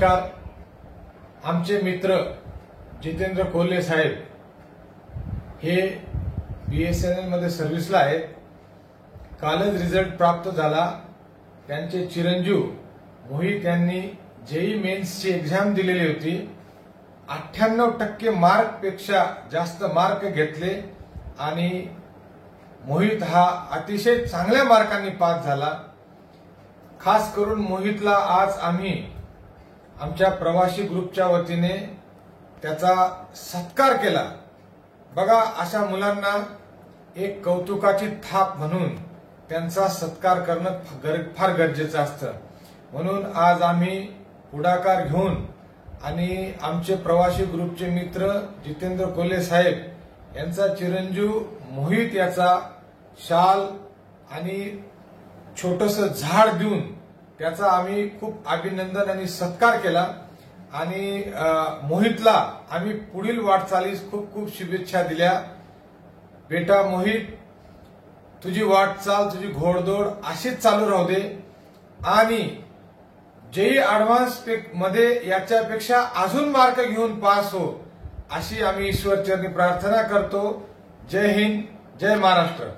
नमस्कार. आमचे मित्र जितेंद्र कोल्हे साहेब हे BSNL मध्ये सर्व्हिसला आहेत. कालच रिझल्ट प्राप्त झाला. त्यांचे चिरंजीव मोहित यांनी JEE मेन्सची एक्झाम दिलेली होती. 98% मार्क पेक्षा जास्त मार्क घेतले आणि मोहित हा अतिशय चांगल्या मार्कांनी पास झाला. खास करून मोहितला आज आम्ही आमच्या प्रवासी ग्रुपच्या वतीने त्याचा सत्कार केला. बघा, अशा मुलांना एक कौतुकाची थाप म्हणून त्यांचा सत्कार करणं फार गरजेचं असतं. म्हणून आज आम्ही पुढाकार घेऊन आणि आमचे प्रवासी ग्रुपचे मित्र जितेंद्र कोल्हे साहेब यांचा चिरंजीव मोहित याचा शाल आणि छोटंसं झाड देऊन त्याचा आम्ही खूप अभिनंदन आणि सत्कार केला. आणि मोहितला आम्ही पुढील वाटचालीस खूप खूप शुभेच्छा दिल्या. बेटा मोहित, तुझी वाटचाल, तुझी घोडदौड अशीच चालू राहू दे आणि JEE ऍडव्हान्स मध्ये याच्यापेक्षा अजून मार्क घेऊन पास हो, अशी आम्ही ईश्वरचरणी प्रार्थना करतो. जय हिंद, जय महाराष्ट्र.